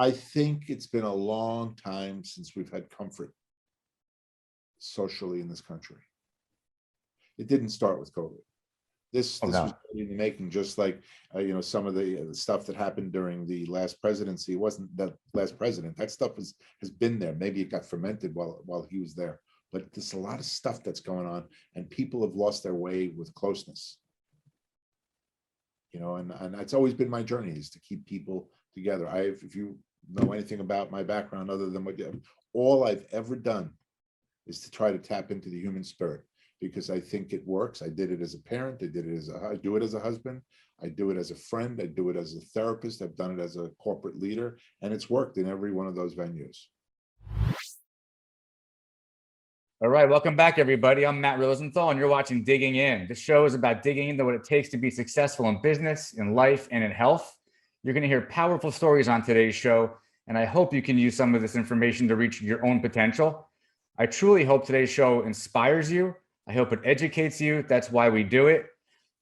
I think it's been a long time since we've had comfort socially in this country. It didn't start with COVID. This Oh, was no. in the making, just like some of the stuff that happened during the last presidency. It wasn't the last president. That stuff has been there. Maybe it got fermented while he was there. But there's a lot of stuff that's going on, and people have lost their way with closeness. And that's always been my journey, is to keep people together. If you know anything about my background other than all I've ever done is to try to tap into the human spirit, because I think it works. I did it as a parent. I do it as a husband. I do it as a friend. I do it as a therapist. I've done it as a corporate leader, and it's worked in every one of those venues. All right, welcome back, everybody. I'm Matt Rosenthal, and you're watching Digging In. This show is about digging into what it takes to be successful in business, in life, and in health. You're going to hear powerful stories on today's show, and I hope you can use some of this information to reach your own potential. I truly hope today's show inspires you. I hope it educates you. That's why we do it.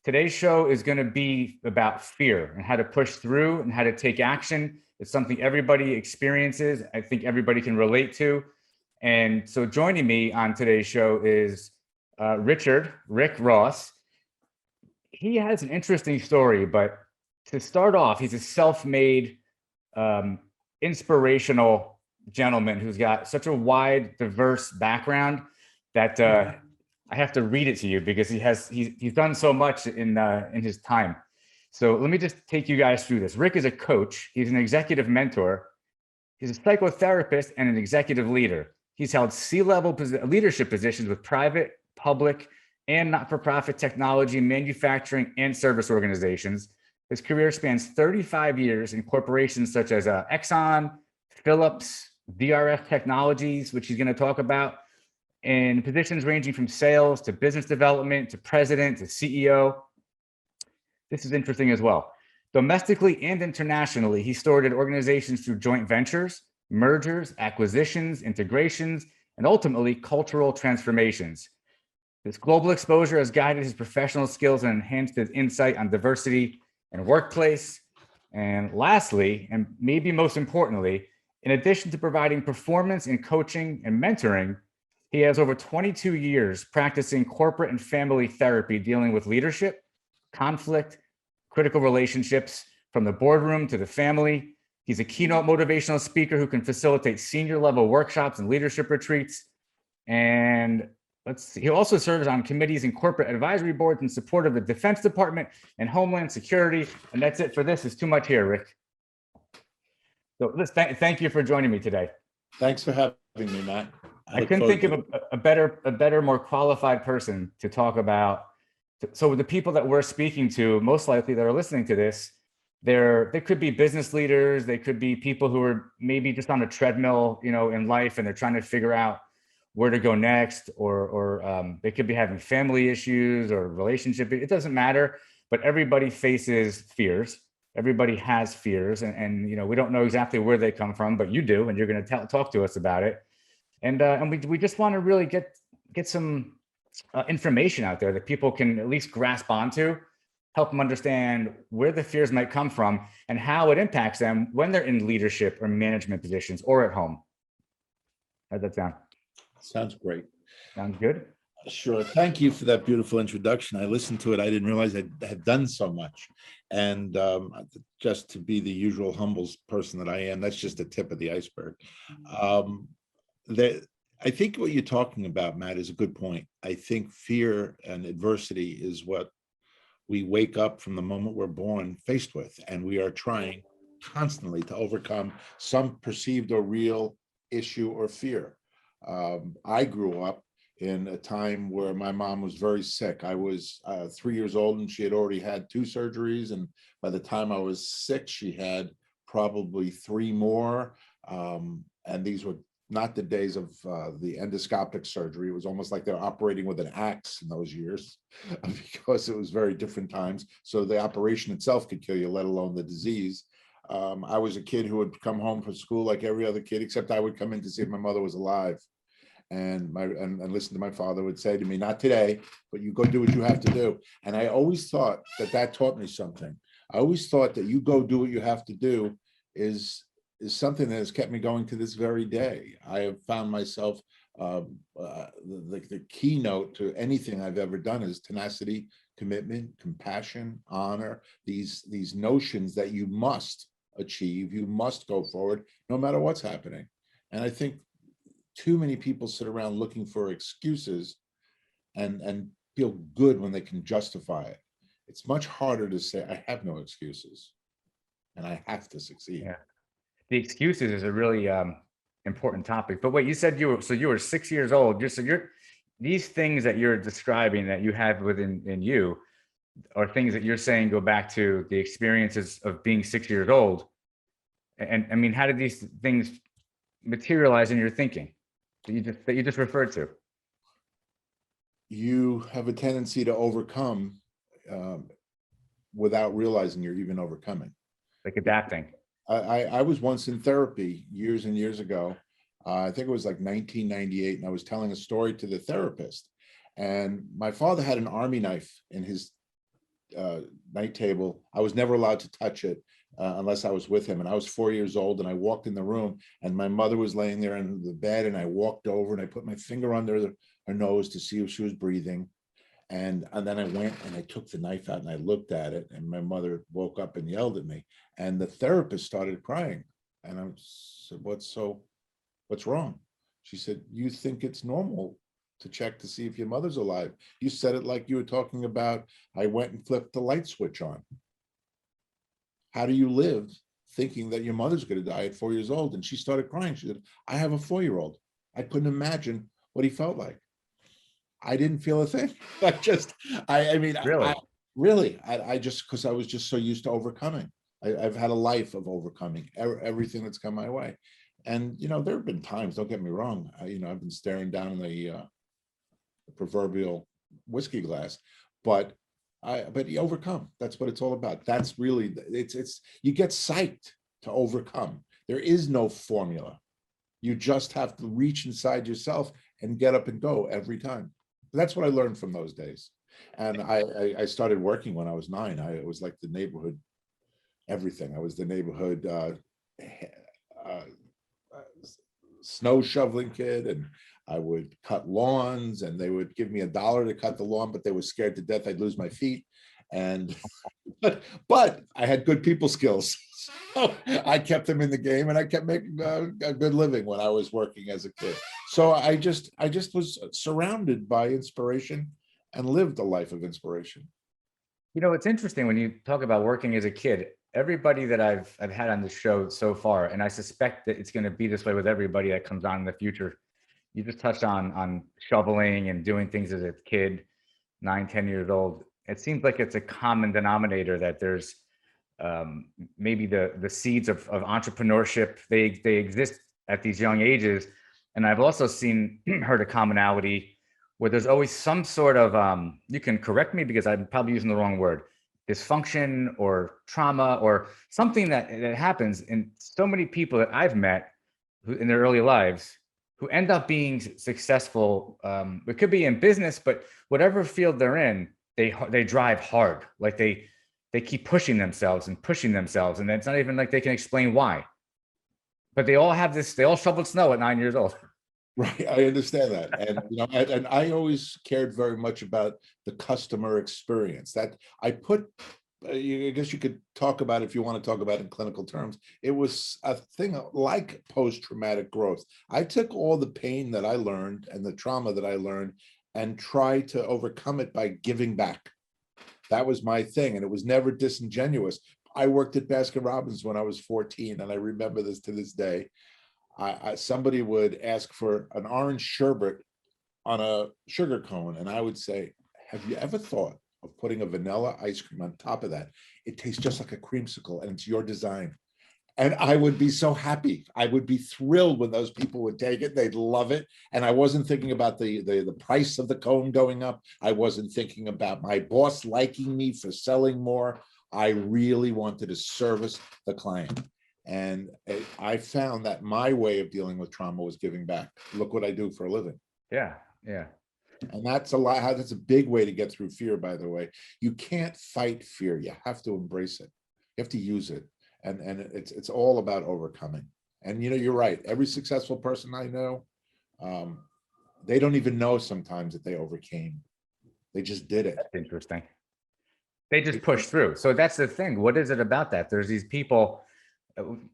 Today's show is going to be about fear and how to push through and how to take action. It's something everybody experiences. I think everybody can relate to. And so joining me on today's show is Rick Ross. He has an interesting story, but to start off, he's a self-made, inspirational gentleman who's got such a wide, diverse background that I have to read it to you because he's done so much in his time. So let me just take you guys through this. Rick is a coach. He's an executive mentor. He's a psychotherapist and an executive leader. He's held C-level leadership positions with private, public, and not-for-profit technology, manufacturing, and service organizations. His career spans 35 years in corporations such as Exxon, Philips, VRF Technologies, which he's going to talk about, in positions ranging from sales to business development to president to CEO. This is interesting as well. Domestically and internationally, he started organizations through joint ventures, mergers, acquisitions, integrations, and ultimately cultural transformations. This global exposure has guided his professional skills and enhanced his insight on diversity and workplace. And lastly, and maybe most importantly, in addition to providing performance and coaching and mentoring, he has over 22 years practicing corporate and family therapy, dealing with leadership, conflict, critical relationships, from the boardroom to the family. He's a keynote motivational speaker who can facilitate senior level workshops and leadership retreats. And he also serves on committees and corporate advisory boards in support of the Defense Department and Homeland Security. And that's it for this. It's too much here, Rick. So thank you for joining me today. Thanks for having me, Matt. I couldn't think of a better, more qualified person to talk about. So the people that we're speaking to, most likely that are listening to this, they could be business leaders. They could be people who are maybe just on a treadmill, in life, and they're trying to figure out where to go next, or they could be having family issues or relationship. It doesn't matter, but everybody faces fears. Everybody has fears, and we don't know exactly where they come from, but you do, and you're going to talk to us about it. And we just want to really get some information out there that people can at least grasp onto, help them understand where the fears might come from and how it impacts them when they're in leadership or management positions or at home. How's that sound? Sounds great. Sounds good. Sure. Thank you for that beautiful introduction. I listened to it. I didn't realize I had done so much. And just to be the usual humble person that I am, that's just the tip of the iceberg. I think what you're talking about, Matt, is a good point. I think fear and adversity is what we wake up from the moment we're born faced with, and we are trying constantly to overcome some perceived or real issue or fear. I grew up in a time where my mom was very sick. I was 3 years old and she had already had 2 surgeries. And by the time I was 6, she had probably 3 more. And these were not the days of the endoscopic surgery. It was almost like they're operating with an axe in those years because it was very different times. So the operation itself could kill you, let alone the disease. I was a kid who would come home from school like every other kid, except I would come in to see if my mother was alive. And listen to my father would say to me, not today, but you go do what you have to do. And I always thought that taught me something. I always thought that you go do what you have to do is is something that has kept me going to this very day. I have found myself, the keynote to anything I've ever done is tenacity, commitment, compassion, honor, these notions that you must achieve, you must go forward no matter what's happening. And I think too many people sit around looking for excuses and feel good when they can justify it. It's much harder to say, I have no excuses and I have to succeed. Yeah. The excuses is a really important topic. But wait, you said you were 6 years old. These things that you're describing that you have in you are things that you're saying go back to the experiences of being 6 years old. And I mean, how did these things materialize in your thinking that you just referred to? You have a tendency to overcome without realizing you're even overcoming. Like adapting. I was once in therapy years and years ago. I think it was like 1998, and I was telling a story to the therapist. And my father had an army knife in his night table. I was never allowed to touch it unless I was with him. And I was 4 years old, and I walked in the room, and my mother was laying there in the bed, and I walked over and I put my finger under her nose to see if she was breathing. And then I went and I took the knife out and I looked at it, and my mother woke up and yelled at me. And the therapist started crying. And I said, what's wrong? She said, you think it's normal to check to see if your mother's alive. You said it like you were talking about, I went and flipped the light switch on. How do you live thinking that your mother's going to die at 4 years old? And she started crying. She said, I have a 4-year-old. I couldn't imagine what he felt like. I didn't feel a thing. I mean, Really? I just, because I was just so used to overcoming. I've had a life of overcoming everything that's come my way. And, there have been times, don't get me wrong, I've been staring down the proverbial whiskey glass, but you overcome. That's what it's all about. That's really, you get psyched to overcome. There is no formula. You just have to reach inside yourself and get up and go every time. That's what I learned from those days. And I started working when I was 9. I was like the neighborhood, everything. I was the neighborhood snow shoveling kid, and I would cut lawns, and they would give me $1 to cut the lawn, but they were scared to death I'd lose my feet. And but I had good people skills. So I kept them in the game, and I kept making a good living when I was working as a kid. So I just was surrounded by inspiration and lived a life of inspiration. It's interesting when you talk about working as a kid. Everybody that I've had on the show so far, and I suspect that it's going to be this way with everybody that comes on in the future. You just touched on shoveling and doing things as a kid, 9, 10 years old. It seems like it's a common denominator that there's maybe the seeds of entrepreneurship. They exist at these young ages. And I've also heard a commonality where there's always some sort of, you can correct me because I'm probably using the wrong word, dysfunction or trauma or something that happens in so many people that I've met who in their early lives who end up being successful. It could be in business, but whatever field they're in, they drive hard. Like they keep pushing themselves, and it's not even like they can explain why. But they all shoveled snow at 9 years old. Right, I understand that, and and I always cared very much about the customer experience. That I put, I guess you could talk about, if you want to talk about it in clinical terms, it was a thing like post-traumatic growth. I took all the pain that I learned and the trauma that I learned and tried to overcome it by giving back. That was my thing, and it was never disingenuous. I worked at Baskin-Robbins when I was 14, and I remember this to this day. Somebody would ask for an orange sherbet on a sugar cone, and I would say, have you ever thought of putting a vanilla ice cream on top of that? It tastes just like a creamsicle, and it's your design. And I would be so happy. I would be thrilled when those people would take it. They'd love it. And I wasn't thinking about the price of the cone going up. I wasn't thinking about my boss liking me for selling more. I really wanted to service the client. And I found that my way of dealing with trauma was giving back. Look what I do for a living. Yeah. And that's a big way to get through fear, by the way. You can't fight fear. You have to embrace it. You have to use it. and it's all about overcoming. And you're right. Every successful person I know, they don't even know sometimes that they overcame. They just did it. That's interesting. They just push through. So that's the thing. What is it about that? There's these people,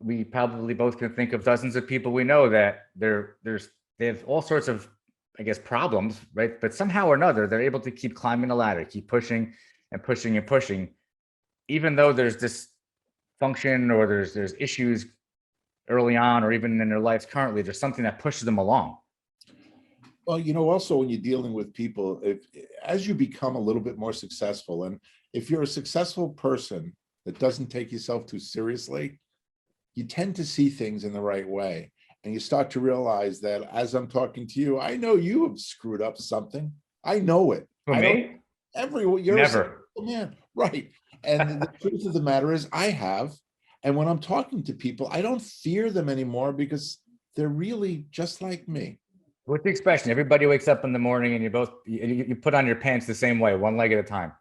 we probably both can think of dozens of people we know that they have all sorts of, I guess, problems, right? But somehow or another, they're able to keep climbing the ladder, keep pushing and pushing and pushing, even though there's this function or there's issues early on, or even in their lives currently, there's something that pushes them along. Well, also when you're dealing with people, as you become a little bit more successful, and if you're a successful person that doesn't take yourself too seriously, you tend to see things in the right way. And you start to realize that as I'm talking to you, I know you have screwed up something. I know it. For me? You're Never. a man, right? And the truth of the matter is I have. And when I'm talking to people, I don't fear them anymore because they're really just like me. What's the expression? Everybody wakes up in the morning and you put on your pants the same way, one leg at a time.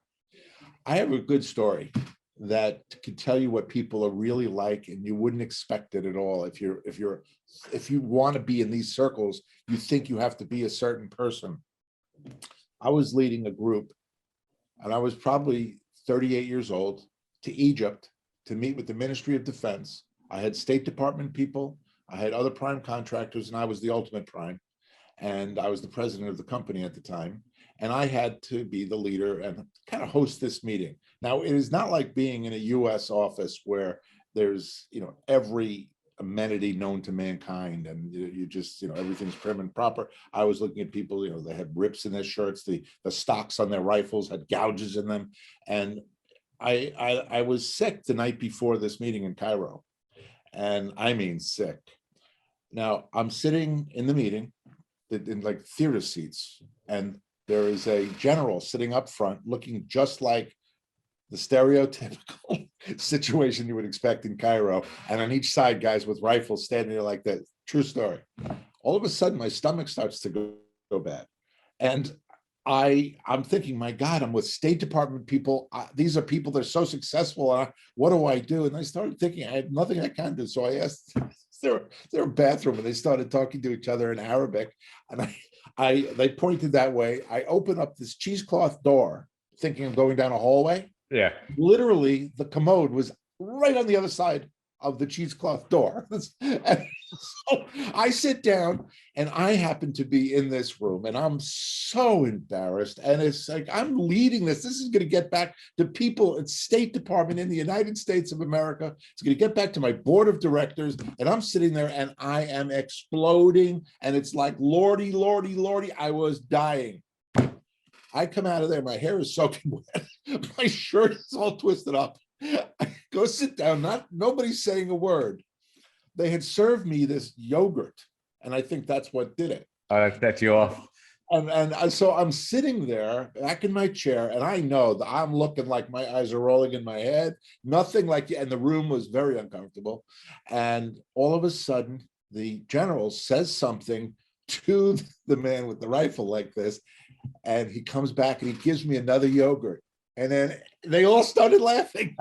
I have a good story that could tell you what people are really like, and you wouldn't expect it at all. If you want to be in these circles, you think you have to be a certain person. I was leading a group, and I was probably 38 years old, to Egypt to meet with the Ministry of Defense. I had State Department people, I had other prime contractors, and I was the ultimate prime. And I was the president of the company at the time. And I had to be the leader and kind of host this meeting. Now, it is not like being in a US office where there's, every amenity known to mankind, and you just, everything's prim and proper. I was looking at people, they had rips in their shirts, the stocks on their rifles had gouges in them. And I was sick the night before this meeting in Cairo. And I mean sick. Now, I'm sitting in the meeting in like theater seats, and there is a general sitting up front looking just like the stereotypical situation you would expect in Cairo, and on each side guys with rifles standing there like that. True story. All of a sudden my stomach starts to go bad, and I'm thinking, my God, I'm with State Department people. These are people that are so successful. What do I do? And I started thinking I had nothing I can do. So I asked, is there a bathroom? And they started talking to each other in Arabic. And they pointed that way. I opened up this cheesecloth door, thinking of going down a hallway. Yeah. Literally, the commode was right on the other side of the cheesecloth door. And so I sit down, and I happen to be in this room, and I'm so embarrassed. And it's like, I'm leading this. This is going to get back to people at State Department in the United States of America. It's going to get back to my board of directors. And I'm sitting there and I am exploding. And it's like, Lordy, Lordy, Lordy, I was dying. I come out of there, my hair is soaking wet. My shirt is all twisted up. I go sit down, nobody's saying a word. They had served me this yogurt, and I think that's what did it. That's you off. And so I'm sitting there back in my chair, and I know that I'm looking like my eyes are rolling in my head, nothing like, and the room was very uncomfortable. And all of a sudden, the general says something to the man with the rifle like this, and he comes back and he gives me another yogurt. And then they all started laughing,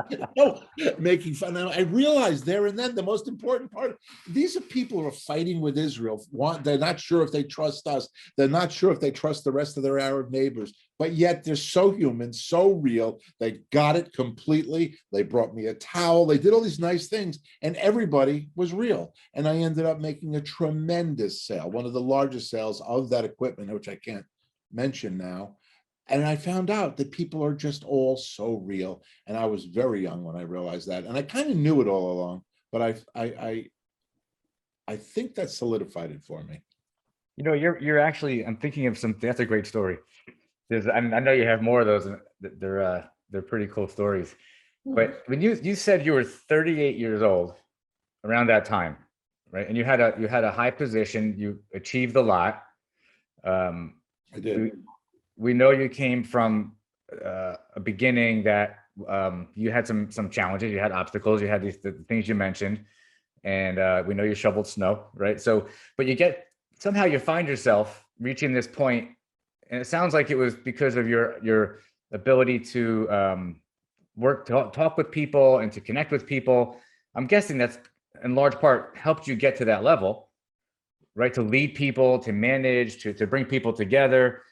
making fun. And I realized there and then the most important part, these are people who are fighting with Israel. They're not sure if they trust us. They're not sure if they trust the rest of their Arab neighbors, but yet they're so human, so real. They got it completely. They brought me a towel. They did all these nice things, and everybody was real. And I ended up making a tremendous sale, one of the largest sales of that equipment, which I can't mention now. And I found out that people are just all so real. And I was very young when I realized that. And I kind of knew it all along, but I think that solidified it for me. You're actually, I'm thinking of something. That's a great story. I know you have more of those. They're pretty cool stories. But when you said you were 38 years old around that time, right? And you had a high position, you achieved a lot. I did. We know you came from a beginning that you had some challenges, you had obstacles, you had the things you mentioned, and we know you shoveled snow, right? So, but somehow you find yourself reaching this point, and it sounds like it was because of your ability to talk with people and to connect with people, I'm guessing that's in large part helped you get to that level, right? To lead people, to manage, to bring people together.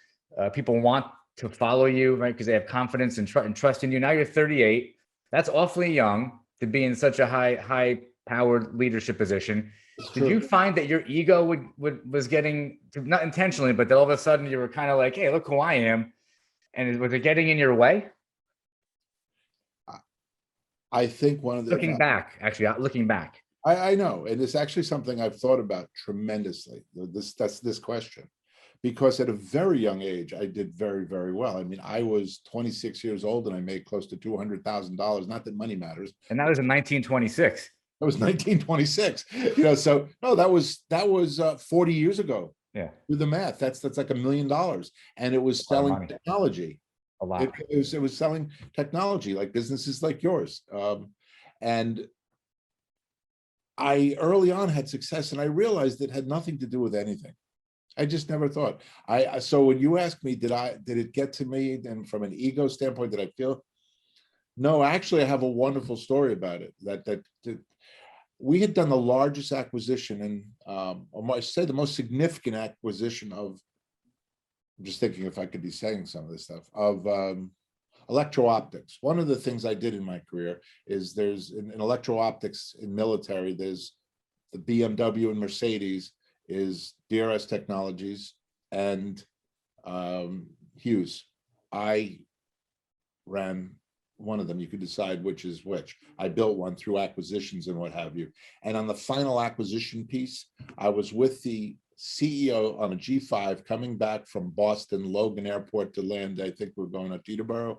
People want to follow you, right? Because they have confidence and trust in you. Now you're 38. That's awfully young to be in such a high powered leadership position. It's Did true. you find that your ego was getting, not intentionally, but that all of a sudden you were kind of like, hey, look who I am, and was it getting in your way? I think one of the, Looking back, actually, looking back. I know, and it's actually something I've thought about tremendously. That's this question, because at a very young age, I did very, very well. I mean, I was 26 years old and I made close to $200,000. Not that money matters. And that was in 1926. That was 1926. You know, so no, that was 40 years ago. Yeah, Do the math. That's like $1 million, and it was a lot of selling money. technology. A lot. It was selling technology, like businesses like yours. And I early on had success, and I realized it had nothing to do with anything. I just never thought. So when you ask me, did it get to me? And from an ego standpoint, did I feel? No, actually, I have a wonderful story about it. That we had done the largest acquisition, and I say the most significant acquisition of. I'm just thinking if I could be saying some of this stuff of electro-optics. One of the things I did in my career is there's in electro-optics in military, there's the BMW and Mercedes, is DRS Technologies, and Hughes. I ran one of them. You could decide which is which. I built one through acquisitions and what have you. And on the final acquisition piece, I was with the CEO on a G5 coming back from Boston Logan Airport to land. I think we're going up to Teterboro.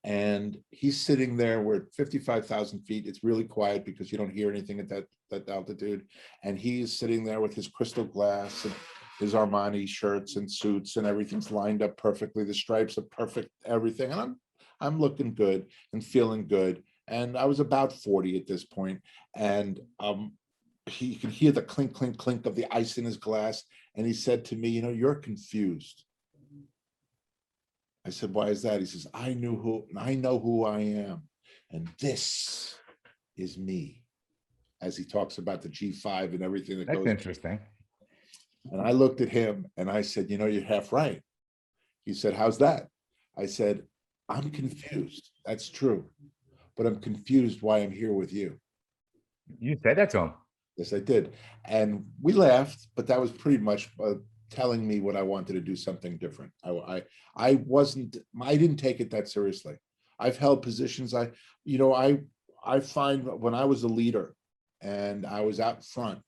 And he's sitting there. We're at 55,000 feet. It's really quiet because you don't hear anything at that altitude. And he's sitting there with his crystal glass and his Armani shirts and suits, and everything's lined up perfectly. The stripes are perfect, everything. And I'm looking good and feeling good. And I was about 40 at this point. And he could hear the clink, clink, clink of the ice in his glass. And he said to me, you know, you're confused. I said, why is that? He says, I know who I am. And this is me. As he talks about the G5 and everything that That's goes. interesting. And I looked at him and I said, you know, you're half right. He said, how's that? I said, I'm confused. That's true. But I'm confused why I'm here with you. You said that to him. Yes, I did. And we laughed, but that was pretty much telling me what I wanted to do something different. I didn't take it that seriously. I've held positions. I find when I was a leader and I was out front,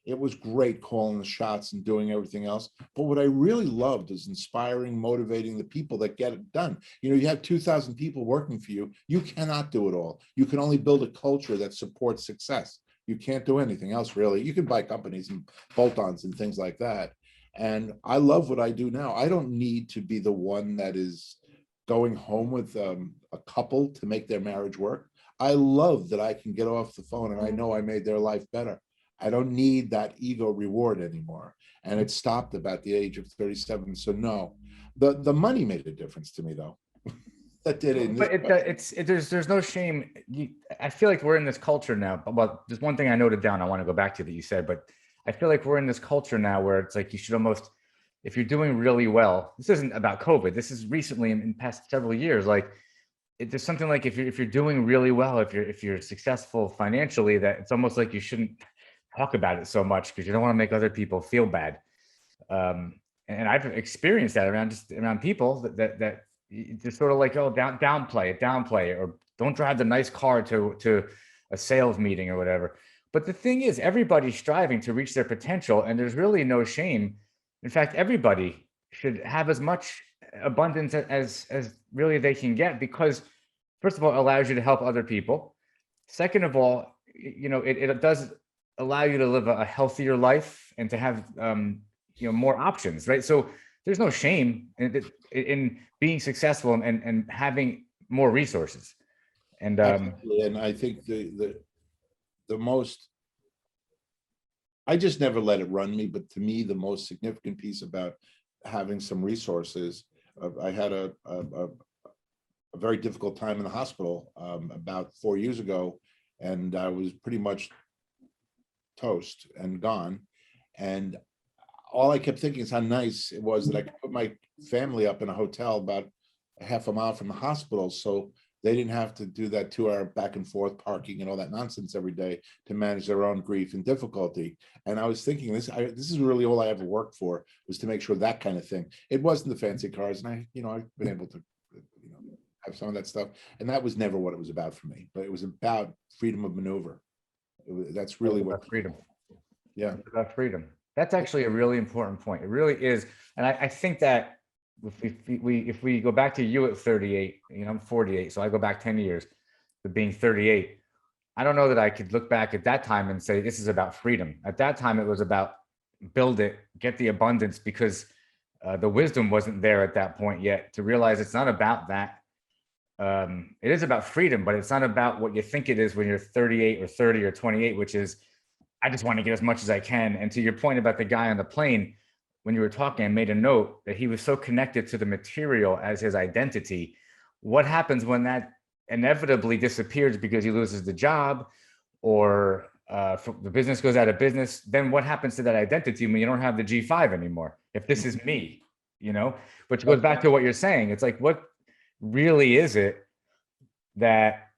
it was great calling the shots and doing everything else. But what I really loved is inspiring, motivating the people that get it done. You know, you have 2,000 people working for you. You cannot do it all. You can only build a culture that supports success. You can't do anything else, really. You can buy companies and bolt-ons and things like that. And I love what I do now. I don't need to be the one that is going home with a couple to make their marriage work. I love that I can get off the phone and I know I made their life better. I don't need that ego reward anymore. And it stopped about the age of 37. So no, the money made a difference to me though. That did it. But there's no shame. I feel like we're in this culture now. Well, there's one thing I noted down I want to go back to that you said, but I feel like we're in this culture now where it's like you should almost, if you're doing really well, this isn't about COVID. This is recently in past several years. Like there's something like if you're doing really well, if you're successful financially, that it's almost like you shouldn't talk about it so much because you don't want to make other people feel bad. And I've experienced that around people that just sort of like, oh, downplay it, or don't drive the nice car to a sales meeting or whatever. But the thing is, everybody's striving to reach their potential, and there's really no shame. In fact, everybody should have as much abundance as really they can get, because first of all, it allows you to help other people. Second of all, you know, it does allow you to live a healthier life and to have you know, more options, right? So there's no shame in being successful and having more resources. And and I think the most, I just never let it run me, but to me, the most significant piece about having some resources, I had a very difficult time in the hospital about 4 years ago, and I was pretty much toast and gone. And all I kept thinking is how nice it was that I could put my family up in a hotel about a half a mile from the hospital, so they didn't have to do that 2-hour back and forth parking and all that nonsense every day to manage their own grief and difficulty. And I was thinking, this is really all I ever worked for, was to make sure that kind of thing. It wasn't the fancy cars, and I've been able to, have some of that stuff, and that was never what it was about for me. But it was about freedom of maneuver. That's really what freedom. Yeah, It's about freedom. That's actually a really important point. It really is, and I think that if we go back to you at 38, I'm 48, so I go back 10 years to being 38. I don't know that I could look back at that time and say this is about freedom. At that time, it was about build it, get the abundance, because the wisdom wasn't there at that point yet to realize it's not about that. It is about freedom, but it's not about what you think it is when you're 38 or 30 or 28, which is, I just want to get as much as I can. And to your point about the guy on the plane, when you were talking, I made a note that he was so connected to the material as his identity. What happens when that inevitably disappears because he loses the job, or the business goes out of business? Then what happens to that identity when you don't have the G5 anymore? If this is me, which goes back to what you're saying. It's like, what really is it that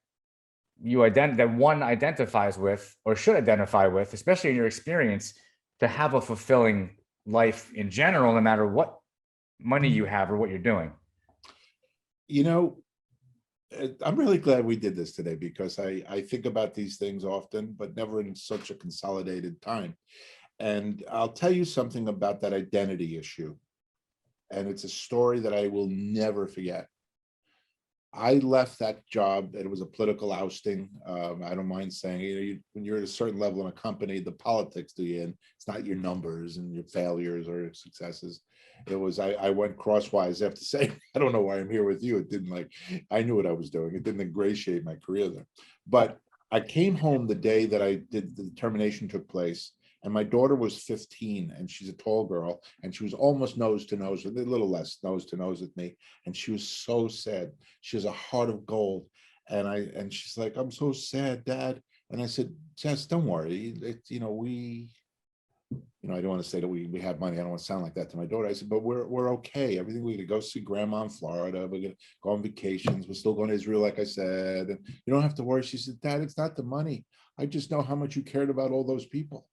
that one identifies with, or should identify with, especially in your experience, to have a fulfilling life in general, no matter what money you have or what you're doing? I'm really glad we did this today, because I think about these things often, but never in such a consolidated time. And I'll tell you something about that identity issue. And it's a story that I will never forget. I left that job, and it was a political ousting. I don't mind saying, when you're at a certain level in a company, the politics do you in. It's not your numbers and your failures or your successes. It was, I went crosswise. I have to say, I don't know why I'm here with you. It didn't, I knew what I was doing. It didn't ingratiate my career there. But I came home the day that the termination took place, and my daughter was 15, and she's a tall girl, and she was almost nose to nose, with a little less nose to nose with me. And she was so sad. She has a heart of gold. And she's like, "I'm so sad, Dad." And I said, "Jess, don't worry. I don't want to say that we have money. I don't want to sound like that to my daughter." I said, "But we're okay. Everything, we're going to go see Grandma in Florida. We're going to go on vacations. We're still going to Israel, like I said. And you don't have to worry." She said, "Dad, it's not the money. I just know how much you cared about all those people."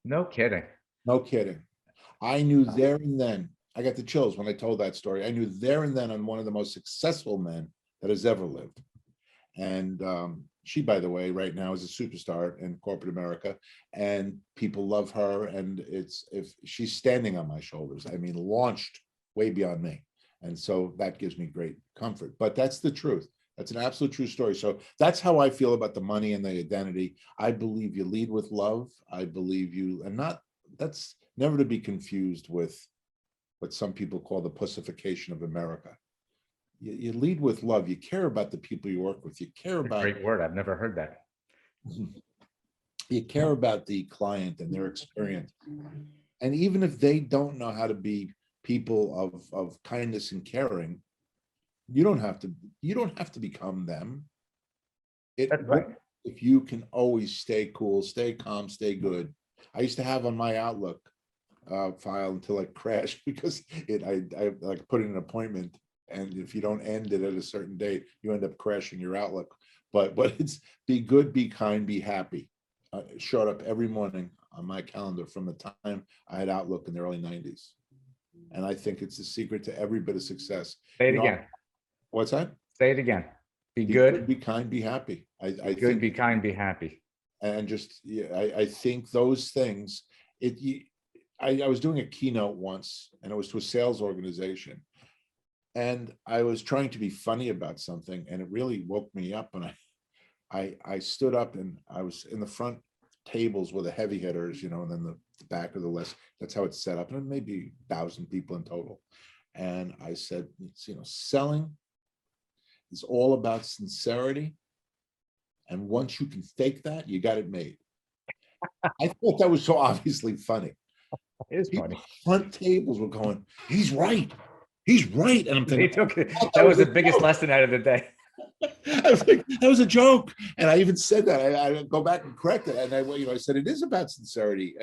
No kidding. No kidding. I knew there and then, I got the chills when I told that story. I knew there and then, on one of the most successful men that has ever lived. And she, by the way, right now is a superstar in corporate America, and people love her. And if she's standing on my shoulders, launched way beyond me. And so that gives me great comfort. But that's the truth. That's an absolute true story. So that's how I feel about the money and the identity. I believe you lead with love. I believe that's never to be confused with what some people call the pussification of America. You lead with love. You care about the people you work with. You care about— great word. I've never heard that. You care about the client and their experience. And even if they don't know how to be people of kindness and caring, you don't have to become them. That's right. If you can always stay cool, stay calm, stay good. I used to have on my Outlook file until it crashed, because I like put in an appointment, and if you don't end it at a certain date, you end up crashing your Outlook. But it's be good, be kind, be happy. Showed up every morning on my calendar from the time I had Outlook in the early 90s. And I think it's the secret to every bit of success. Say it again. What's that? Say it again. Be good, be kind, be happy. I good, think, be kind, be happy. and just, I think those things. I was doing a keynote once, and it was to a sales organization, and I was trying to be funny about something, and it really woke me up. And I stood up, and I was in the front tables with the heavy hitters, and then the back of the list. That's how it's set up, and maybe 1,000 people in total. And I said, selling is all about sincerity. And once you can fake that, you got it made. I thought that was so obviously funny. It is funny. Front tables were going, "He's right. He's right." And I'm thinking, That was the biggest lesson out of the day. I was like, that was a joke. And I even said that. I go back and correct it. And I said, it is about sincerity.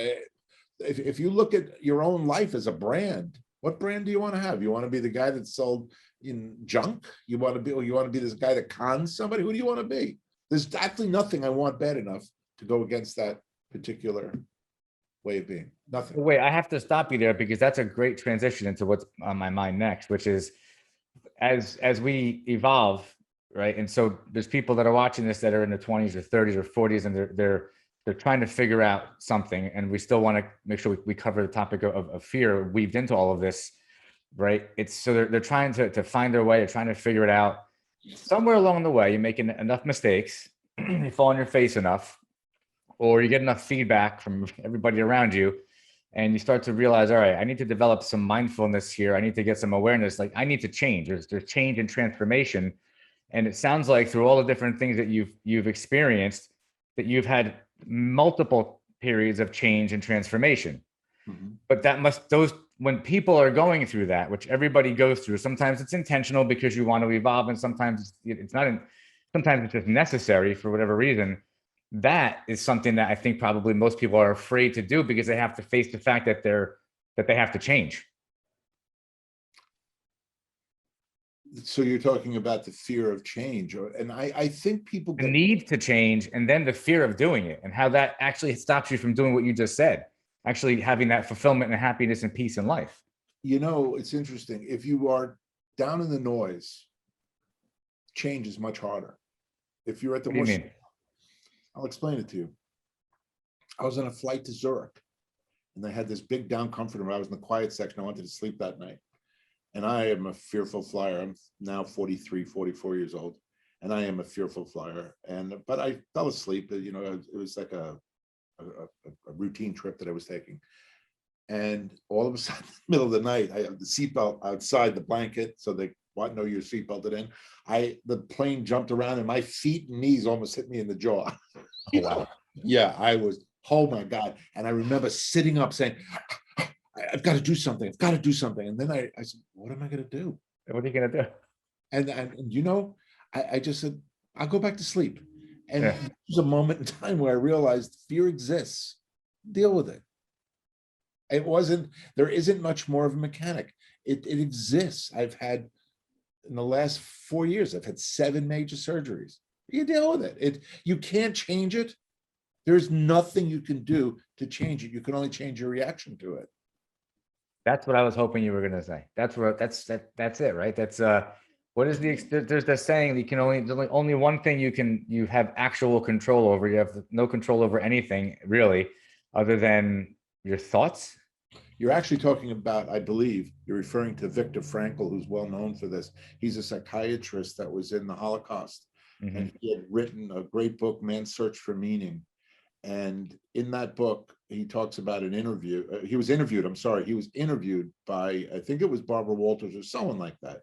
If you look at your own life as a brand, what brand do you want to have? You want to be the guy that sold in junk? You want to be this guy that cons somebody? Who do you want to be? There's actually nothing I want bad enough to go against that particular way of being. Nothing. Wait, I have to stop you there because that's a great transition into what's on my mind next, which is as we evolve, right? And so there's people that are watching this that are in their 20s or 30s or 40s, and they're trying to figure out something, and we still want to make sure we cover the topic of fear weaved into all of this, right? It's so they're trying to find their way, they're trying to figure it out. Somewhere along the way, you're making enough mistakes, you fall on your face enough, or you get enough feedback from everybody around you, and you start to realize, all right, I need to develop some mindfulness here. I need to get some awareness. Like I need to change. There's change and transformation. And it sounds like through all the different things that you've experienced, that you've had multiple periods of change and transformation. Mm-hmm. But when people are going through that, which everybody goes through, sometimes it's intentional because you want to evolve, and sometimes it's not. Sometimes it's just necessary for whatever reason. That is something that I think probably most people are afraid to do because they have to face the fact that they have to change. So you're talking about the fear of change, and I think people The need to change, and then the fear of doing it, and how that actually stops you from doing what you just said, actually having that fulfillment and happiness and peace in life. It's interesting. If you are down in the noise, change is much harder. If you're at the What do you mean? I'll explain it to you. I was on a flight to Zurich, and they had this big down comforter where I was in the quiet section. I wanted to sleep that night. And I am a fearful flyer. I'm now 43, 44 years old, and I am a fearful flyer. But I fell asleep. It was like a routine trip that I was taking. And all of a sudden, in the middle of the night, I have the seatbelt outside the blanket, so they want to know you're seatbelted in. The plane jumped around, and my feet and knees almost hit me in the jaw. Oh, wow. Yeah, I was, oh my God. And I remember sitting up saying, I've got to do something. I've got to do something. And then I said, what am I going to do? What are you going to do? And I just said, I'll go back to sleep. And Yeah. There was a moment in time where I realized fear exists. Deal with it. There isn't much more of a mechanic. It exists. In the last 4 years, I've had 7 major surgeries. You deal with it. You can't change it. There's nothing you can do to change it. You can only change your reaction to it. That's what I was hoping you were going to say. That's it, right? That's there's the saying that there's only one thing you have actual control over. You have no control over anything really, other than your thoughts. You're actually talking about, I believe, you're referring to Viktor Frankl, who's well known for this. He's a psychiatrist that was in the Holocaust, Mm-hmm. and he had written a great book, Man's Search for Meaning. And in that book, he talks about an interview. He was interviewed by, I think it was Barbara Walters or someone like that.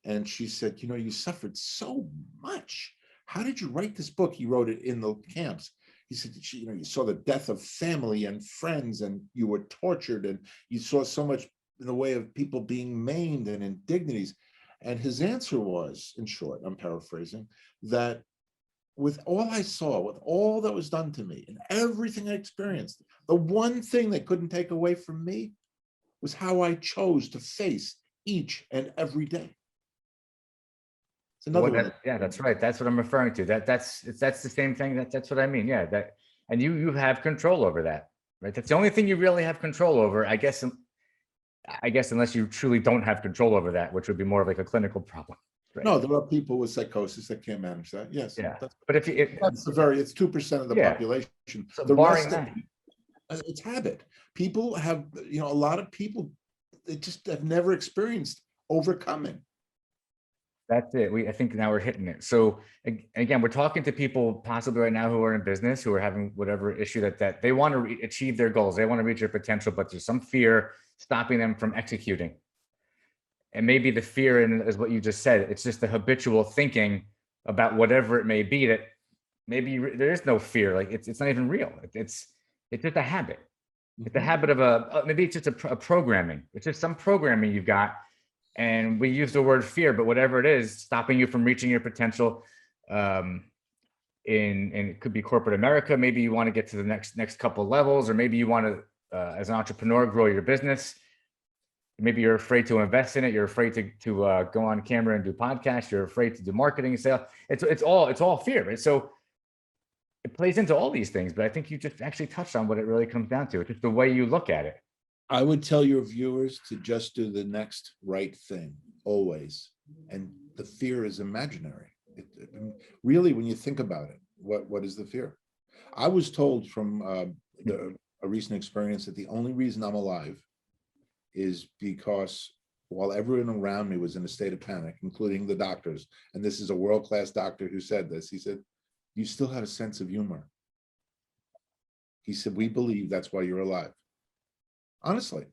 And she said, you suffered so much. How did you write this book? He wrote it in the camps. He said, you saw the death of family and friends, and you were tortured, and you saw so much in the way of people being maimed and indignities. And his answer was, in short, I'm paraphrasing, that with all I saw, with all that was done to me and everything I experienced, the one thing they couldn't take away from me was how I chose to face each and every day. It's another one. Yeah, that's right. That's what I'm referring to. That's the same thing. That's what I mean. Yeah, and you have control over that, right? That's the only thing you really have control over, I guess, unless you truly don't have control over that, which would be more of like a clinical problem. Right? No, there are people with psychosis that can't manage that. Yes. Yeah. But it's 2% of the population. So the barring rest that, it's habit. People have, a lot of people, they just have never experienced overcoming. That's it. I think now we're hitting it. So again, we're talking to people possibly right now who are in business, who are having whatever issue that they want to achieve their goals. They want to reach their potential, but there's some fear stopping them from executing. And maybe the fear is what you just said. It's just the habitual thinking about whatever it may be that maybe there is no fear. Like it's not even real. It's just a habit. It's a habit of maybe it's just a programming. It's just some programming you've got. and we use the word fear, but whatever it is, stopping you from reaching your potential. And it could be corporate America. Maybe you want to get to the next couple levels, or maybe you want to, as an entrepreneur, grow your business. Maybe you're afraid to invest in it. You're afraid to go on camera and do podcasts. You're afraid to do marketing and sales. It's all fear, right? So it plays into all these things, but I think you just actually touched on what it really comes down to. It's just the way you look at it. I would tell your viewers to just do the next right thing always, and the fear is imaginary. Really, when you think about it, what is the fear? I was told from a recent experience that the only reason I'm alive is because while everyone around me was in a state of panic, including the doctors, and this is a world-class doctor who said this, he said, you still had a sense of humor. He said, we believe that's why you're alive. Honestly.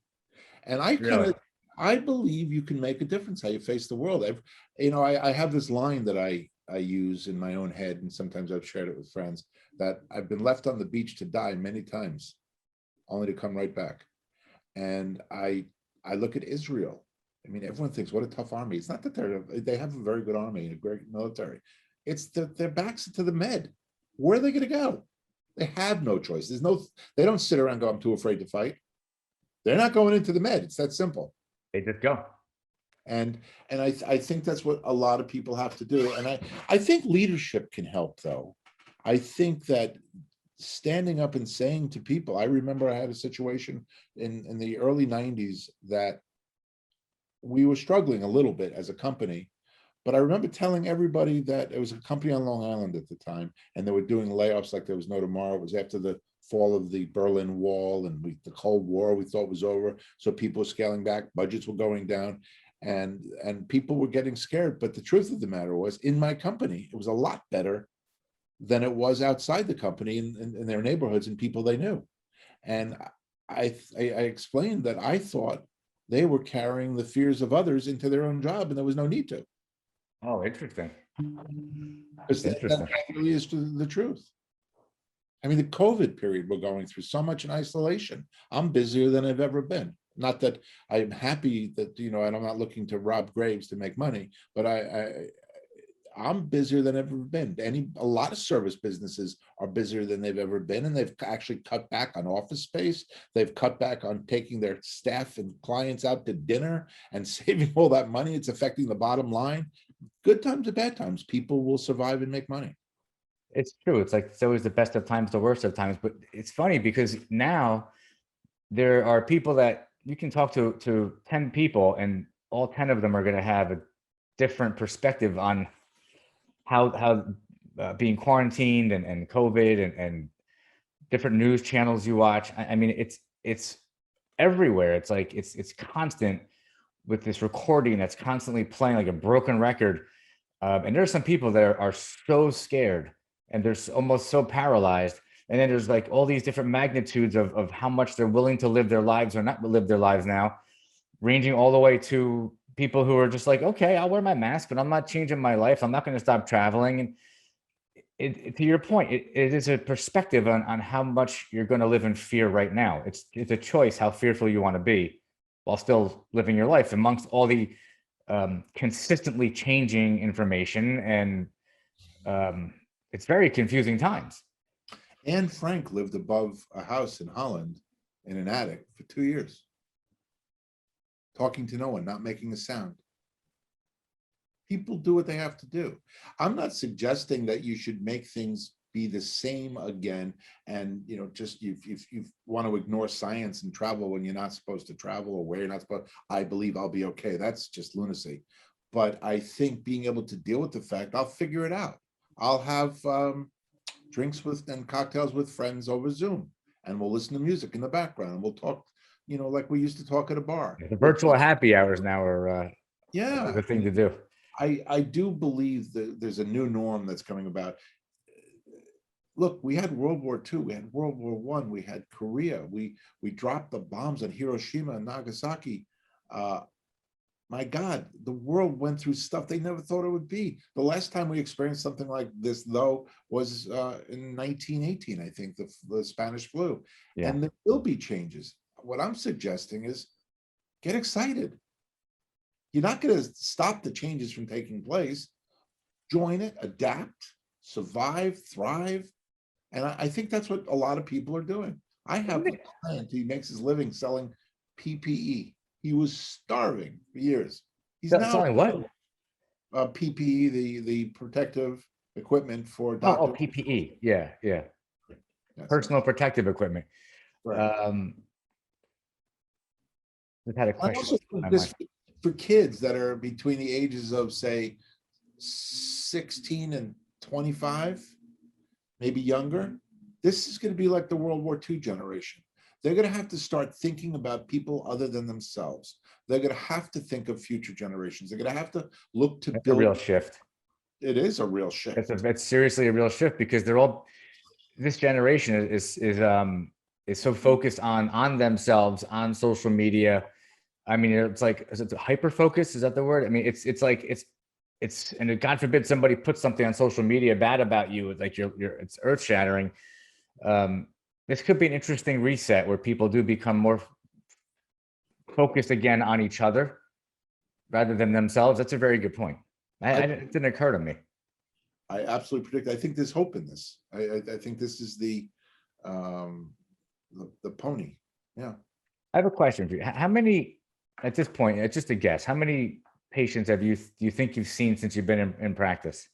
And I believe you can make a difference how you face the world. I have this line that I use in my own head, and sometimes I've shared it with friends, that I've been left on the beach to die many times, only to come right back. And I look at Israel. I mean, everyone thinks, what a tough army. It's not that they have a very good army and a great military. It's that their backs to the med. Where are they going to go? They have no choice. They don't sit around and go, I'm too afraid to fight. They're not going into the med. It's that simple. They just go. And I think that's what a lot of people have to do. And I think leadership can help, though. I think that standing up and saying to people, I remember I had a situation in the early 90s that we were struggling a little bit as a company. But I remember telling everybody that it was a company on Long Island at the time, and they were doing layoffs like there was no tomorrow. It was after the fall of the Berlin Wall and the Cold War we thought was over. So people were scaling back, budgets were going down, and people were getting scared. But the truth of the matter was, in my company, it was a lot better than it was outside the company in their neighborhoods and people they knew. And I explained that I thought they were carrying the fears of others into their own job, and there was no need to. Oh, interesting. Because that really is the truth. I mean, the COVID period we're going through, so much in isolation. I'm busier than I've ever been. Not that I'm happy that, and I'm not looking to rob graves to make money, but I'm busier than I've ever been. A lot of service businesses are busier than they've ever been, and they've actually cut back on office space. They've cut back on taking their staff and clients out to dinner and saving all that money. It's affecting the bottom line. Good times and bad times, people will survive and make money. It's true. It's like, it's always the best of times, the worst of times. But it's funny because now there are people that you can talk to 10 people, and all 10 of them are going to have a different perspective on how being quarantined and COVID and different news channels you watch. I mean, it's everywhere. It's like it's constant with this recording that's constantly playing like a broken record. And there's some people that are so scared, and they're almost so paralyzed. And then there's like all these different magnitudes of how much they're willing to live their lives or not live their lives now, ranging all the way to people who are just like, okay, I'll wear my mask, but I'm not changing my life. I'm not going to stop traveling. And to your point, it is a perspective on how much you're going to live in fear right now. It's a choice how fearful you want to be while still living your life amongst all the consistently changing information. And it's very confusing times. Anne Frank lived above a house in Holland in an attic for 2 years, talking to no one, not making a sound. People do what they have to do. I'm not suggesting that you should make things be the same again, and just if you want to ignore science and travel when you're not supposed to travel, or where you're not supposed, I believe I'll be okay. That's just lunacy. But I think being able to deal with the fact, I'll figure it out. I'll have drinks and cocktails with friends over Zoom, and we'll listen to music in the background, and we'll talk, like we used to talk at a bar. The virtual happy hours now are the thing to do. I do believe that there's a new norm that's coming about. Look, we had World War II, we had World War I, we had Korea, we dropped the bombs on Hiroshima and Nagasaki. My God, the world went through stuff they never thought it would be. The last time we experienced something like this, though, was in 1918, I think, the Spanish flu. Yeah. And there will be changes. What I'm suggesting is get excited. you're not going to stop the changes from taking place. Join it, adapt, survive, thrive. And I think that's what a lot of people are doing. I have a client, he makes his living selling PPE. He was starving for years. He's now Selling what? PPE, the protective equipment for Oh, doctors. PPE. Yeah, yeah. That's Personal protective equipment. right. We've had a I question. also think this for kids that are between the ages of, say, 16 and 25, maybe younger. This is going to be like the World War II generation. They're going to have to start thinking about people other than themselves. They're going to have to think of future generations. They're going to have to look to That's build. a real shift. It is a real shift. It's seriously a real shift, because they're all, this generation is so focused on themselves, on social media. I mean, it's like, is it hyper focus? Is that the word? I mean, it's like and God forbid somebody puts something on social media bad about you, like it's earth shattering. This could be an interesting reset where people do become more focused again on each other rather than themselves. That's a very good point. It didn't occur to me. I absolutely predict. I think there's hope in this. I think this is the pony. Yeah. I have a question for you. How many, at this point, it's just a guess, how many patients do you think you've seen since you've been in practice?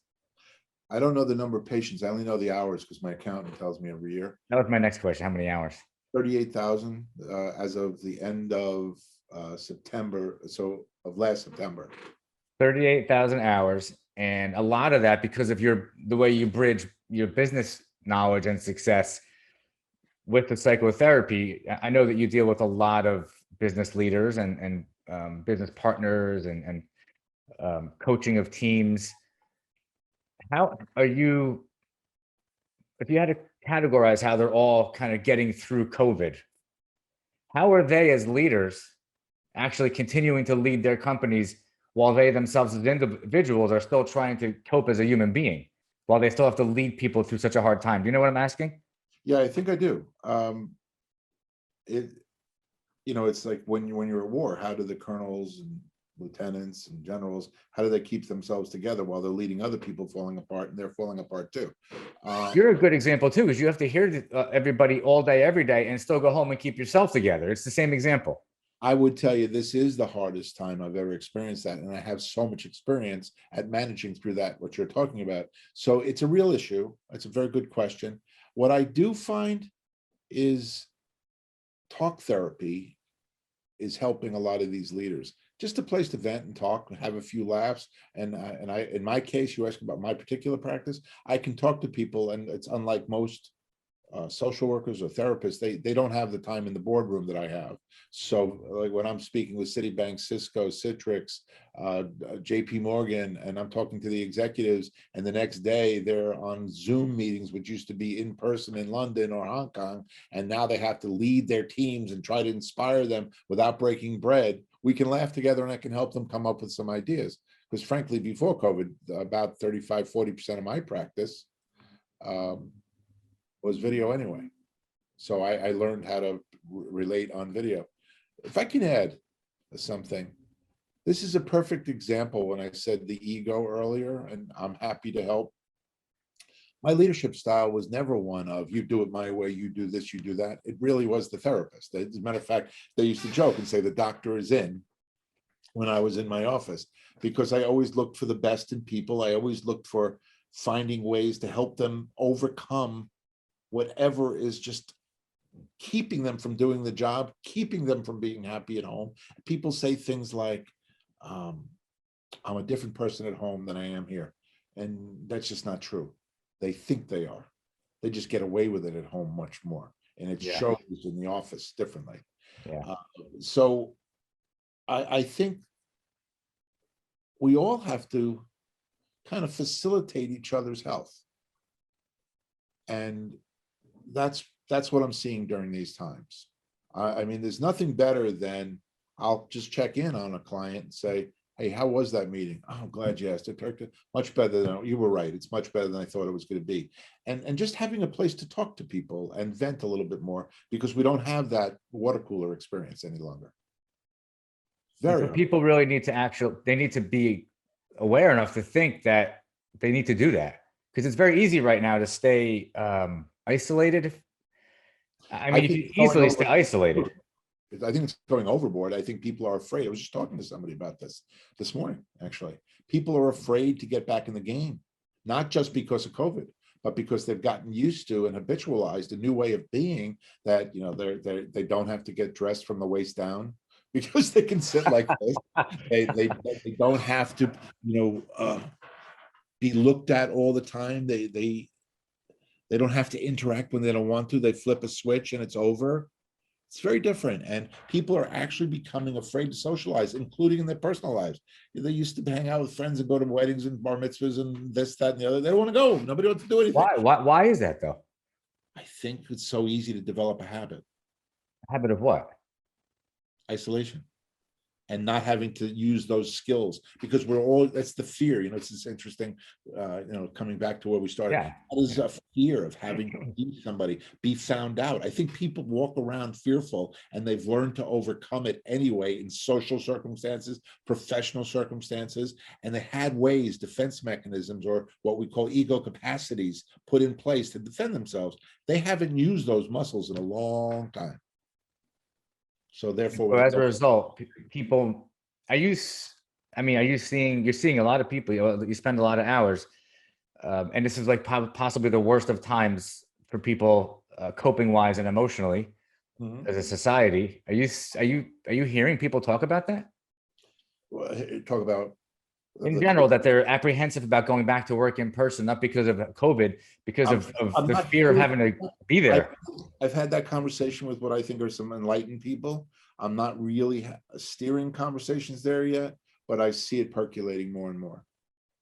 I don't know the number of patients. I only know the hours because my accountant tells me every year. That was my next question. How many hours? 38,000 as of the end of September. So of last September. 38,000 hours. And a lot of that because of the way you bridge your business knowledge and success with the psychotherapy. I know that you deal with a lot of business leaders and business partners and coaching of teams. How are you, if you had to categorize how they're all kind of getting through COVID, how are they as leaders actually continuing to lead their companies while they themselves as individuals are still trying to cope as a human being, while they still have to lead people through such a hard time? Do you know what I'm asking? Yeah, I think I do. It's like when you're at war, how do the colonels and lieutenants and generals, how do they keep themselves together while they're leading other people falling apart, and they're falling apart too? You're a good example too, because you have to hear everybody all day, every day, and still go home and keep yourself together. It's the same example. I would tell you, this is the hardest time I've ever experienced that. And I have so much experience at managing through that, what you're talking about. So it's a real issue. It's a very good question. What I do find is talk therapy is helping a lot of these leaders. Just a place to vent and talk and have a few laughs. And in my case, you ask about my particular practice, I can talk to people, and it's unlike most social workers or therapists. They don't have the time in the boardroom that I have. So like when I'm speaking with Citibank, Cisco, Citrix, JP Morgan, and I'm talking to the executives, and the next day they're on Zoom meetings, which used to be in person in London or Hong Kong, and now they have to lead their teams and try to inspire them without breaking bread. We can laugh together, and I can help them come up with some ideas. Because frankly, before COVID, about 35–40% of my practice was video anyway. So I learned how to relate on video. If I can add something, this is a perfect example when I said the ego earlier, and I'm happy to help. My leadership style was never one of, you do it my way, you do this, you do that. It really was the therapist. As a matter of fact, they used to joke and say the doctor is in when I was in my office, because I always looked for the best in people. I always looked for finding ways to help them overcome whatever is just keeping them from doing the job, keeping them from being happy at home. People say things like, I'm a different person at home than I am here. And that's just not true. They think they are. They just get away with it at home much more. And it shows in the office differently. Yeah. So I think we all have to kind of facilitate each other's health. And that's what I'm seeing during these times. I mean, there's nothing better than I'll just check in on a client and say, hey, how was that meeting? Oh, I'm glad you asked. It turned much better than you were right. It's much better than I thought it was going to be. And just having a place to talk to people and vent a little bit more, because we don't have that water cooler experience any longer. Very So people really need to they need to be aware enough to think that they need to do that, because it's very easy right now to stay isolated. I mean, you think can it's going easily stay over. isolated. I think it's going overboard. I think people are afraid. I was just talking to somebody about this morning, actually. People are afraid to get back in the game, not just because of COVID, but because they've gotten used to and habitualized a new way of being that, they don't have to get dressed from the waist down because they can sit like this. They don't have to, be looked at all the time. They don't have to interact when they don't want to. They flip a switch and it's over. It's very different. And people are actually becoming afraid to socialize, including in their personal lives. They used to hang out with friends and go to weddings and bar mitzvahs and this, that, and the other. They don't want to go. Nobody wants to do anything. Why is that though? I think it's so easy to develop a habit. Habit of what? Isolation. And not having to use those skills, because that's the fear, it's this interesting, coming back to where we started. Yeah. That is a fear of having to be somebody, be found out. I think people walk around fearful, and they've learned to overcome it anyway in social circumstances, professional circumstances, and they had ways, defense mechanisms, or what we call ego capacities put in place to defend themselves. They haven't used those muscles in a long time. So therefore, as a result, people, you're seeing a lot of people, you spend a lot of hours, and this is like possibly the worst of times for people, coping wise and emotionally, as a society. Are you hearing people talk about that? Talk about in general, that they're apprehensive about going back to work in person, not because of COVID, because of the fear of having to be there. I've had that conversation with what I think are some enlightened people. I'm not really steering conversations there yet, but I see it percolating more and more.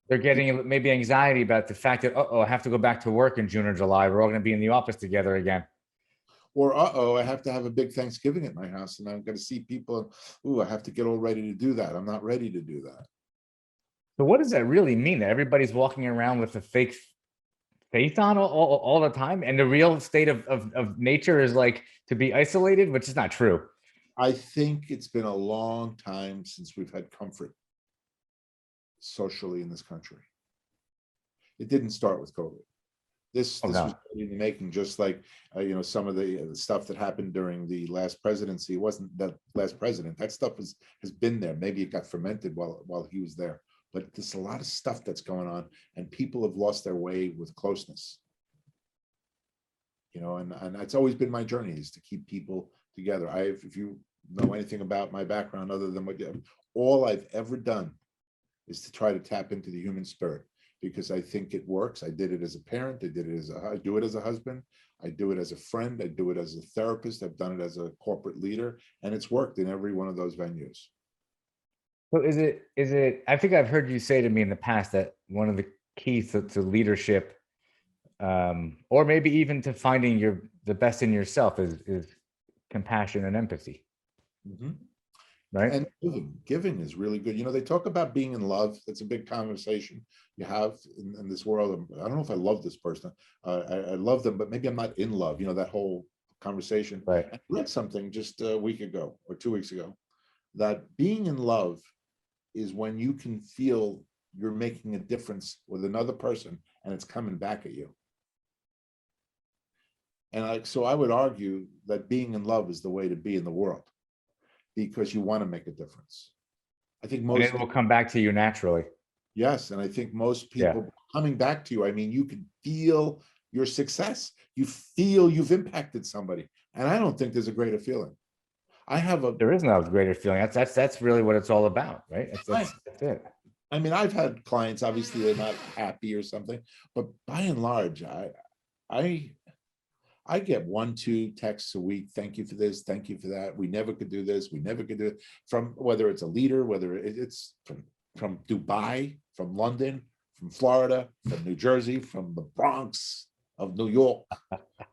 They're getting maybe anxiety about the fact that, I have to go back to work in June or July. We're all going to be in the office together again. Or, I have to have a big Thanksgiving at my house, and I'm going to see people. I have to get all ready to do that. I'm not ready to do that. So what does that really mean? That everybody's walking around with a fake faith on all the time, and the real state of nature is like to be isolated, which is not true. I think it's been a long time since we've had comfort socially in this country. It didn't start with COVID. This was in the making, just like some of the stuff that happened during the last presidency. It wasn't the last president. That stuff has been there. Maybe it got fermented while he was there. But there's a lot of stuff that's going on, and people have lost their way with closeness. And that's always been my journey, is to keep people together. If you know anything about my background other than all I've ever done is to try to tap into the human spirit, because I think it works. I did it as a parent. I do it as a husband. I do it as a friend. I do it as a therapist. I've done it as a corporate leader, and it's worked in every one of those venues. So is it, I think I've heard you say to me in the past that one of the keys to leadership, or maybe even to finding the best in yourself, is compassion and empathy. Mm-hmm. Right. And giving is really good. They talk about being in love. That's a big conversation you have in this world. I don't know if I love this person. I love them, but maybe I'm not in love. That whole conversation. Right. I read something just a week ago or 2 weeks ago, that being in love is when you can feel you're making a difference with another person and it's coming back at you. And so I would argue that being in love is the way to be in the world, because you want to make a difference. I think most, and it will come back to you naturally. Yes, and I think most people coming back to you, you can feel your success. You feel you've impacted somebody, and I don't think there's a greater feeling. There is no greater feeling. That's really what it's all about, right? That's it. I've had clients, obviously they're not happy or something, but by and large, I get 1-2 texts a week. Thank you for this. Thank you for that. We never could do this. We never could do it. From whether it's a leader, whether it's from Dubai, from London, from Florida, from New Jersey, from the Bronx of New York.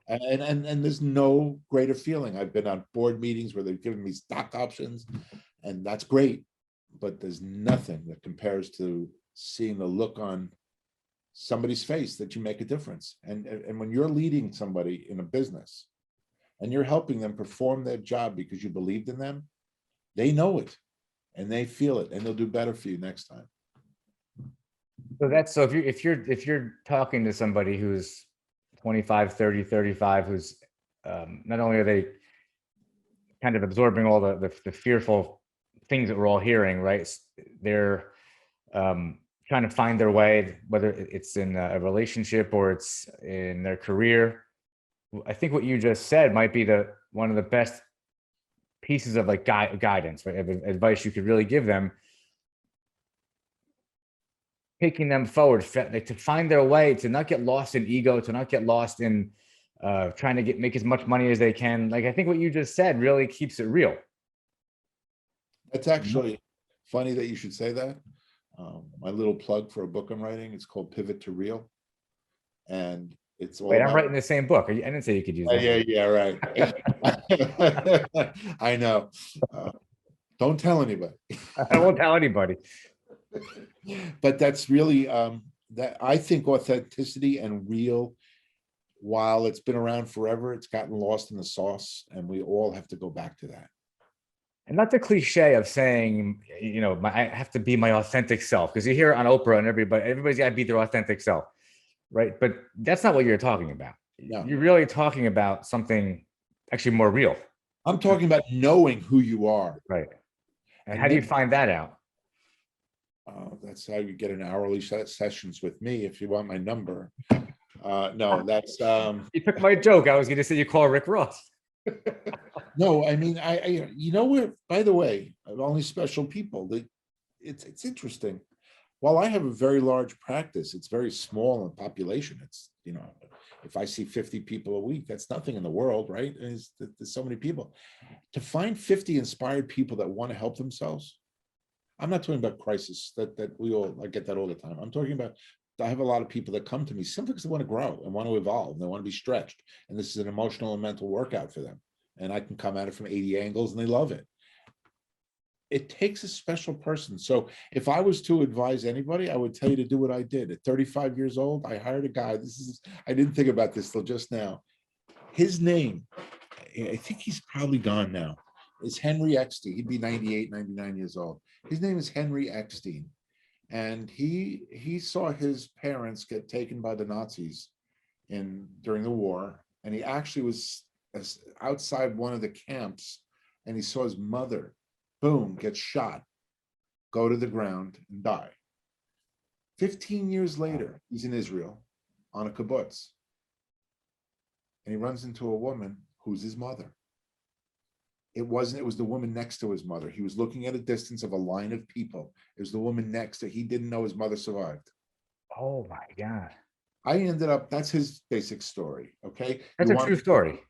And there's no greater feeling. I've been on board meetings where they've given me stock options, and that's great. But there's nothing that compares to seeing the look on somebody's face that you make a difference. And when you're leading somebody in a business and you're helping them perform their job because you believed in them, they know it. and they feel it, and they'll do better for you next time. So if you're talking to somebody who's 25, 30, 35, who's not only are they kind of absorbing all the fearful things that we're all hearing, right? They're trying to find their way, whether it's in a relationship or it's in their career. I think what you just said might be one of the best pieces of like guidance, right? Advice you could really give them, taking them forward, like to find their way, to not get lost in ego, to not get lost in trying to make as much money as they can. Like, I think what you just said really keeps it real. That's actually funny that you should say that. My little plug for a book I'm writing, it's called Pivot to Real. And it's all Wait, about, I'm writing the same book. I didn't say you could use that. yeah, right. I know. Don't tell anybody. I won't tell anybody. But that's really that I think authenticity and real, while it's been around forever, it's gotten lost in the sauce, and we all have to go back to that. And not the cliche of saying, you know, I have to be my authentic self, because you hear it on Oprah and everybody's got to be their authentic self, right? But that's not what you're talking about. No. You're really talking about something actually more real. I'm talking about knowing who you are. Right. And how do you find that out? That's how you get an hourly sessions with me if you want my number. No, that's You took my joke. I was going to say you call Rick Ross. no, I mean, I you know what, by the way, only special people, it's interesting. While I have a very large practice, it's very small in population. It's, you know, if I see 50 people a week, that's nothing in the world, right? There's so many people. To find 50 inspired people that want to help themselves, I'm not talking about crisis that I get that all the time. I'm talking about, I have a lot of people that come to me simply because they want to grow and want to evolve and they want to be stretched. And this is an emotional and mental workout for them. And I can come at it from 80 angles and they love it. It takes a special person. So if I was to advise anybody, I would tell you to do what I did. At 35 years old, I hired a guy. I didn't think about this till just now. His name, I think he's probably gone now, is Henry Eckstein. He'd be 98, 99 years old. His name is Henry Eckstein. And he saw his parents get taken by the Nazis during the war. And he actually was outside one of the camps and he saw his mother, boom, get shot, go to the ground and die. 15 years later, he's in Israel on a kibbutz. And he runs into a woman who's his mother. It was the woman next to his mother. He was looking at a distance of a line of people. It was the woman next to, he didn't know his mother survived. Oh my God. That's his basic story. Okay. That's a true story.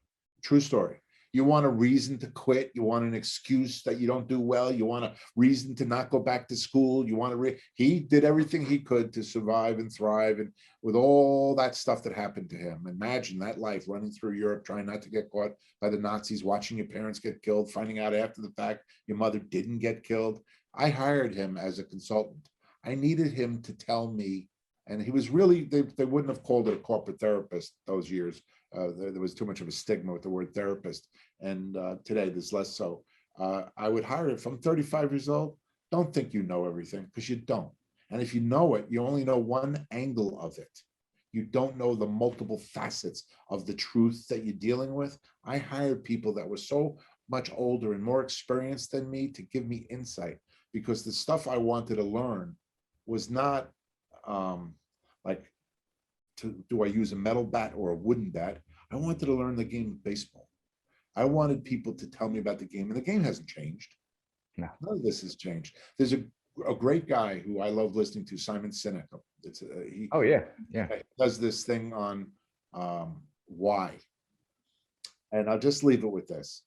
True story. You want a reason to quit. You want an excuse that you don't do well. You want a reason to not go back to school. You want he did everything he could to survive and thrive. And with all that stuff that happened to him, imagine that life running through Europe, trying not to get caught by the Nazis, watching your parents get killed, finding out after the fact your mother didn't get killed. I hired him as a consultant. I needed him to tell me, and he was really, they wouldn't have called it a corporate therapist those years. There was too much of a stigma with the word therapist. And today there's less so. I would hire it from 35 years old. Don't think you know everything, because you don't. And if you know it, you only know one angle of it. You don't know the multiple facets of the truth that you're dealing with. I hired people that were so much older and more experienced than me to give me insight, because the stuff I wanted to learn was not like, do I use a metal bat or a wooden bat? I wanted to learn the game of baseball. I wanted people to tell me about the game, and the game hasn't changed. No. None of this has changed. There's a great guy who I love listening to, Simon Sinek. Oh yeah, yeah. He does this thing on why, and I'll just leave it with this.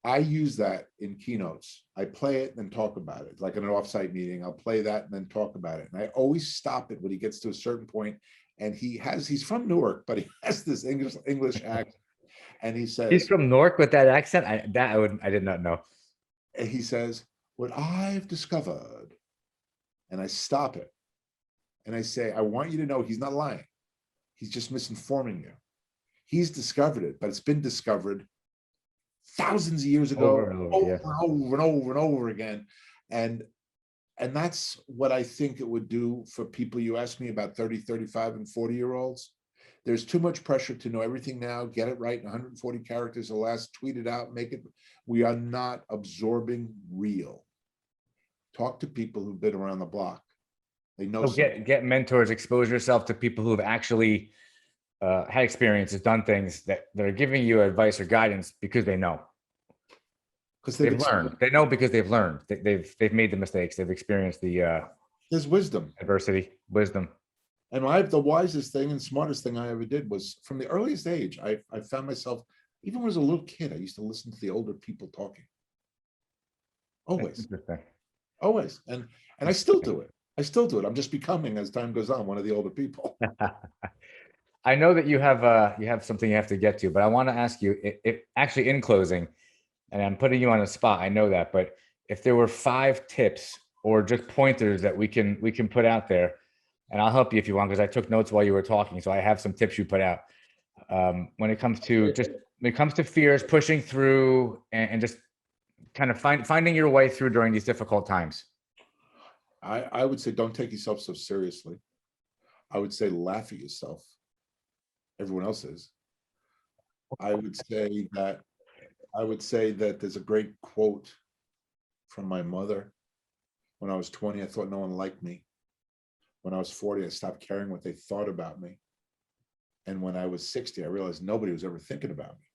I use that in keynotes. I play it and then talk about it. Like in an offsite meeting, I'll play that and then talk about it. And I always stop it when he gets to a certain point. And he's from Newark, but he has this English accent. And he says, he's from Newark with that accent. I did not know. And he says, what I've discovered, and I stop it. And I say, I want you to know he's not lying. He's just misinforming you. He's discovered it, but it's been discovered thousands of years ago, Over and over, over yeah. and over and over and over again. And that's what I think it would do for people. You ask me about 30, 35, and 40-year-olds. There's too much pressure to know everything now, get it right in 140 characters or less, tweet it out, make it. We are not absorbing real. Talk to people who've been around the block. They know So something. get mentors, expose yourself to people who have actually had experiences, done things that are giving you advice or guidance because they know. Because They've learned. They know because they've learned. They've made the mistakes. They've experienced the there's wisdom. adversity, wisdom. And the wisest thing and smartest thing I ever did was from the earliest age, I found myself, even when I was a little kid, I used to listen to the older people talking. Always. Interesting. Always. And I still do it. I still do it. I'm just becoming, as time goes on, one of the older people. I know that you have something you have to get to, but I want to ask you, if actually in closing, and I'm putting you on the spot, I know that, but if there were 5 tips or just pointers that we can put out there, and I'll help you if you want, because I took notes while you were talking, so I have some tips you put out. When it comes to fears, pushing through, and just kind of finding your way through during these difficult times. I would say don't take yourself so seriously. I would say laugh at yourself. Everyone else is. I would say that there's a great quote from my mother. When I was 20, I thought no one liked me. When I was 40, I stopped caring what they thought about me. And when I was 60, I realized nobody was ever thinking about me.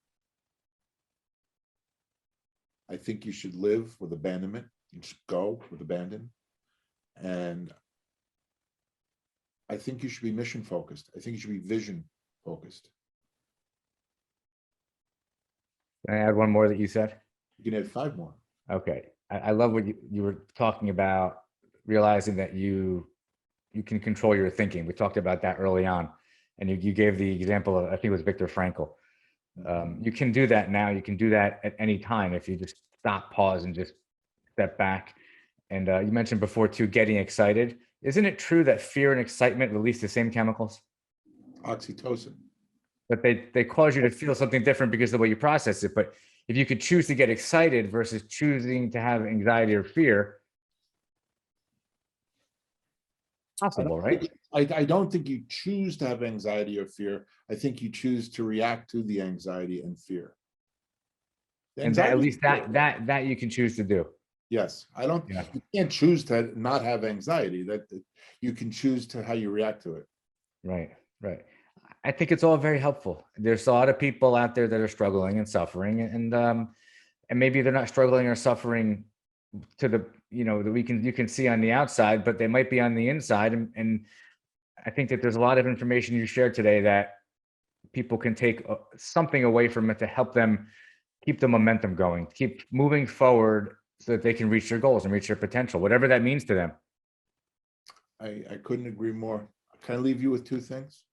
I think you should live with abandonment. You just go with abandon. And I think you should be mission focused. I think you should be vision focused. Can I add one more that you said? You can add 5 more. Okay. I love what you were talking about, realizing that you can control your thinking. We talked about that early on. And you gave the example of, I think it was Viktor Frankl. You can do that now. You can do that at any time if you just stop, pause, and just step back. And you mentioned before too, getting excited. Isn't it true that fear and excitement release the same chemicals? Oxytocin. But they cause you to feel something different because of the way you process it. But if you could choose to get excited versus choosing to have anxiety or fear, possible, right? I don't think you choose to have anxiety or fear. I think you choose to react to the anxiety and fear. And that, at least that you can choose to do. Yes, I don't. Yeah. You can't choose to not have anxiety. That you can choose to how you react to it. Right, right. I think it's all very helpful. There's a lot of people out there that are struggling and suffering, and maybe they're not struggling or suffering to the, that you can see on the outside, but they might be on the inside. And I think that there's a lot of information you shared today that people can take something away from it to help them keep the momentum going, keep moving forward so that they can reach their goals and reach their potential, whatever that means to them. I couldn't agree more. Can I leave you with 2 things?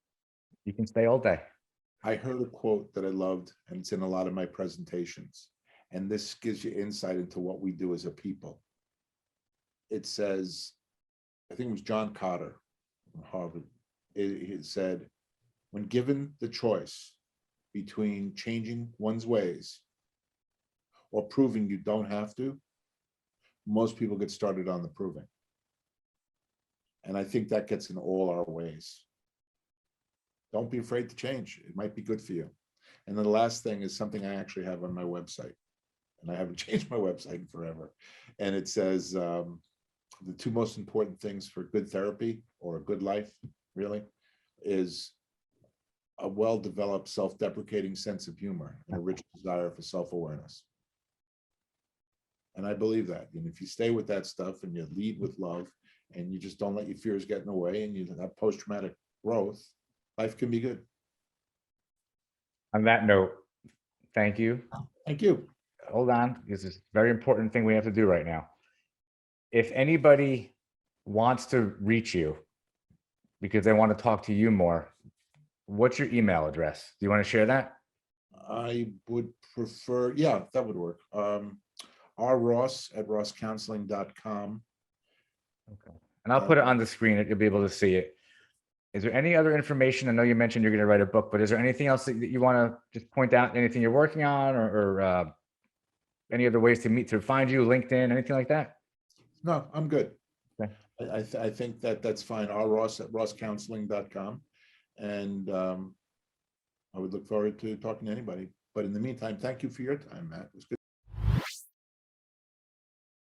You can stay all day. I heard a quote that I loved, and it's in a lot of my presentations. And this gives you insight into what we do as a people. It says, I think it was John Cotter from Harvard. It said, when given the choice between changing one's ways or proving you don't have to, most people get started on the proving. And I think that gets in all our ways. Don't be afraid to change. It might be good for you. And then the last thing is something I actually have on my website. And I haven't changed my website in forever. And it says, the 2 most important things for good therapy or a good life, really, is a well-developed self-deprecating sense of humor and a rich desire for self-awareness. And I believe that. And if you stay with that stuff and you lead with love and you just don't let your fears get in the way and you have post-traumatic growth, life can be good. On that note, thank you. Thank you. Hold on. This is a very important thing we have to do right now. If anybody wants to reach you because they want to talk to you more, what's your email address? Do you want to share that? I would prefer, yeah, that would work. rross@rosscounseling.com. Okay. And I'll put it on the screen. You'll be able to see it. Is there any other information? I know you mentioned you're going to write a book, but is there anything else that you want to just point out? Anything you're working on or any other ways to find you, LinkedIn, anything like that? No, I'm good. Okay. I think that's fine. rross@rosscounseling.com. And I would look forward to talking to anybody. But in the meantime, thank you for your time, Matt. It was good.